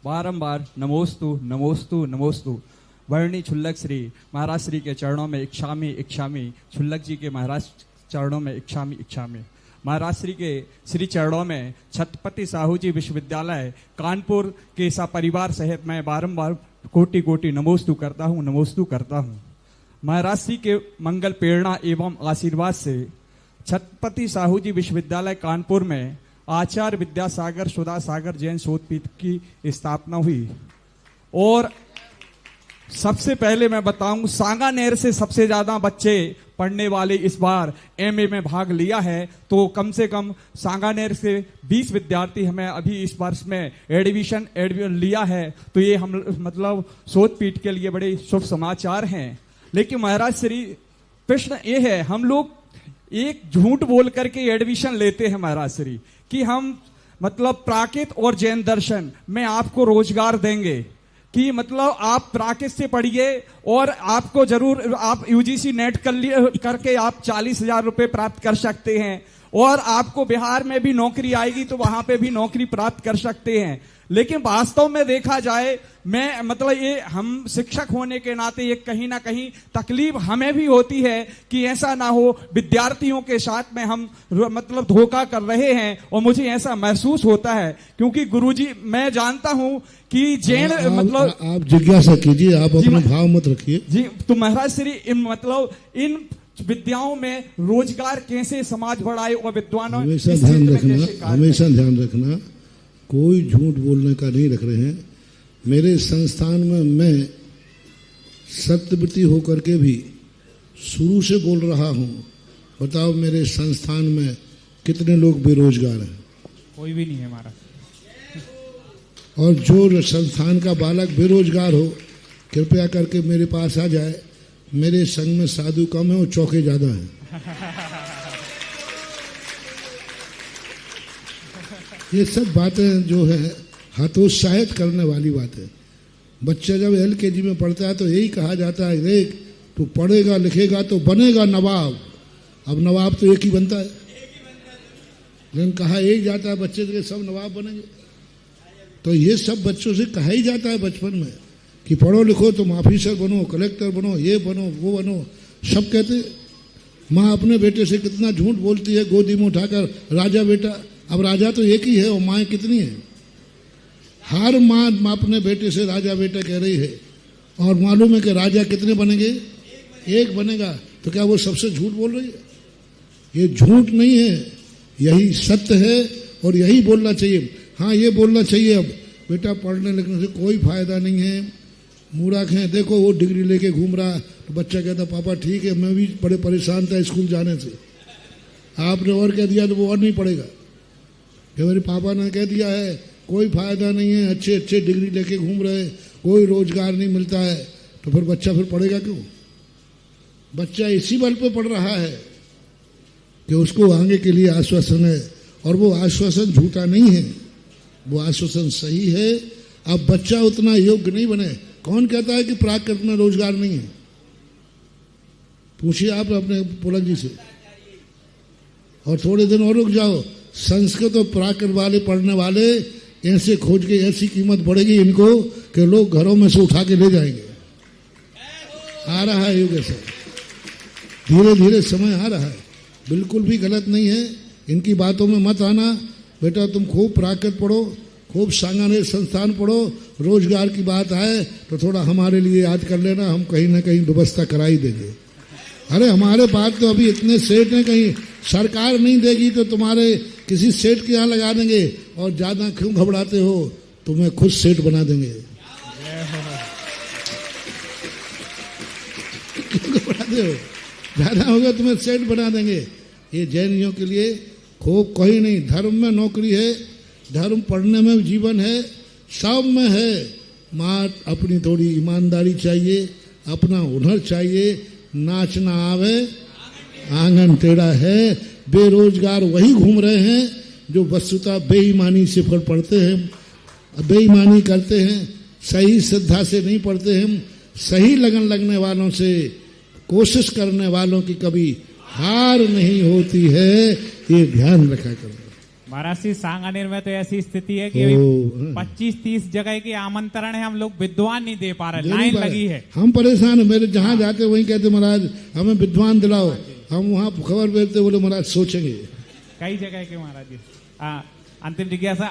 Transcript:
बारंबार नमोस्तु नमोस्तु नमोस्तु वर्णी छुल्लक श्री महाराज श्री के चरणों में इच्छामी इच्छामी, छुल्लक जी के महाराज चरणों में इच्छामी इच्छामी, महाराज श्री के श्री चरणों में छत्रपति साहू जी विश्वविद्यालय कानपुर के परिवार सहित मैं बारंबार कोटि कोटि नमोस्तु करता हूँ, नमोस्तु करता हूँ। महाराज श्री के मंगल प्रेरणा एवं आशीर्वाद से छत्रपति साहू जी विश्वविद्यालय कानपुर में आचार्य विद्यासागर सुधा सागर जैन शोधपीठ की स्थापना हुई। और सबसे पहले मैं बताऊं, सांगानेर से सबसे ज्यादा बच्चे पढ़ने वाले इस बार एमए में भाग लिया है, तो कम से कम सांगानेर से 20 विद्यार्थी हमें अभी इस वर्ष में एडमिशन लिया है, तो ये हम मतलब शोधपीठ के लिए बड़े शुभ समाचार हैं। लेकिन महाराज श्री प्रश्न ये है, हम लोग एक झूठ बोल करके एडमिशन लेते हैं महाराज श्री कि हम मतलब प्राकृत और जैन दर्शन में आपको रोजगार देंगे, कि मतलब आप प्राकृत से पढ़िए और आपको जरूर आप यूजीसी नेट करके आप 40,000 रुपए प्राप्त कर सकते हैं, और आपको बिहार में भी नौकरी आएगी तो वहां पे भी नौकरी प्राप्त कर सकते हैं। लेकिन वास्तव में देखा जाए, मैं मतलब ये हम शिक्षक होने के नाते ये कहीं ना कहीं तकलीफ हमें भी होती है कि ऐसा ना हो विद्यार्थियों के साथ में हम मतलब धोखा कर रहे हैं, और मुझे ऐसा महसूस होता है क्योंकि गुरुजी मैं जानता हूं कि जैन मतलब आप जिज्ञासा कीजिए, आप अपना भाव मत रखिए जी। तो महाराज श्री इन विद्याओं में रोजगार कैसे समाज बढ़ाए और विद्वानों हमेशा ध्यान रखना, कोई झूठ बोलने का नहीं रख रहे हैं। मेरे संस्थान में मैं सत्यवती होकर के भी शुरू से बोल रहा हूं, बताओ मेरे संस्थान में कितने लोग बेरोजगार हैं? कोई भी नहीं है हमारा। और जो संस्थान का बालक बेरोजगार हो, कृपया करके मेरे पास आ जाए। मेरे संग में साधु कम है और चौके ज्यादा हैं। ये सब बातें जो है हतोत्साहित करने वाली बातें। बच्चा जब LKG में पढ़ता है तो यही कहा जाता है, देख तू पढ़ेगा लिखेगा तो बनेगा नवाब। अब नवाब तो एक ही बनता है, लेकिन कहा एक जाता है बच्चे के सब नवाब बनेंगे। तो ये सब बच्चों से कहा ही जाता है बचपन में कि पढ़ो लिखो तुम ऑफिसर बनो, कलेक्टर बनो, ये बनो वो बनो। सब कहते, माँ अपने बेटे से कितना झूठ बोलती है गोदी में उठाकर, राजा बेटा। अब राजा तो एक ही है और माँ कितनी है? हर माँ अपने बेटे से राजा बेटा कह रही है, और मालूम है कि राजा कितने बनेंगे? एक बनेगा। तो क्या वो सबसे झूठ बोल रही है? ये झूठ नहीं है, यही सत्य है और यही बोलना चाहिए। हाँ, ये बोलना चाहिए अब बेटा पढ़ने लिखने से कोई फायदा नहीं है, मूर्ख है, देखो वो डिग्री लेके घूम रहा। तो बच्चा कहता पापा ठीक है, मैं भी बड़े परेशान था स्कूल जाने से, आपने और कह दिया तो वो और नहीं पढ़ेगा। कि मेरे पापा ने कह दिया है कोई फायदा नहीं है, अच्छे अच्छे डिग्री लेके घूम रहे, कोई रोजगार नहीं मिलता है, तो फिर बच्चा फिर पढ़ेगा क्यों? बच्चा इसी बल पे पढ़ रहा है कि उसको आगे के लिए आश्वासन है, और वो आश्वासन झूठा नहीं है, वो आश्वासन सही है। अब बच्चा उतना योग्य नहीं बने। कौन कहता है कि प्राकृत में रोजगार नहीं है? पूछिए आप अपने पुलक जी से। और थोड़े दिन और रुक जाओ, संस्कृत और प्राकृत वाले पढ़ने वाले ऐसे खोज के ऐसी कीमत बढ़ेगी इनको कि लोग घरों में से उठा के ले जाएंगे। आ रहा है युग ऐसा, धीरे धीरे समय आ रहा है, बिल्कुल भी गलत नहीं है। इनकी बातों में मत आना। बेटा तुम खूब प्राकृत पढ़ो, खूब सांगानेर संस्थान पढ़ो, रोजगार की बात आए तो थोड़ा हमारे लिए याद कर लेना, हम कहीं ना कहीं व्यवस्था करा ही देंगे। अरे हमारे पास तो अभी इतने सेठ हैं, कहीं सरकार नहीं देगी तो तुम्हारे किसी सेठ के यहाँ लगा देंगे। और ज्यादा क्यों घबराते हो, तुम्हें खुद सेठ बना देंगे। क्यों घबराते हो? ज्यादा होगा तुम्हें सेठ बना देंगे। ये जैनियों के लिए खूब कोई नहीं, धर्म में नौकरी है, धर्म पढ़ने में जीवन है, सब में है। माँ अपनी थोड़ी ईमानदारी चाहिए, अपना हुनर चाहिए। नाचना आवे आंगन टेढ़ा है। बेरोजगार वही घूम रहे हैं जो वस्तुतः बेईमानी से पढ़ते हैं, बेईमानी करते हैं, सही श्रद्धा से नहीं पढ़ते हैं। सही लगन लगने वालों से, कोशिश करने वालों की कभी हार नहीं होती है, ये ध्यान रखा करो। महाराज जी सांगानेर में तो ऐसी स्थिति है कि ओ, 25-30 जगह के आमंत्रण है, हम लोग विद्वान नहीं दे पा रहे, जरूर लाइन बात। लगी है। हम परेशान है, मेरे जहां जाते वहीं कहते महाराज हमें विद्वान दिलाओ, हम वहां खबर भेजते बोले महाराज सोचेंगे। कई जगह के महाराज जी। अंतिम जिज्ञासा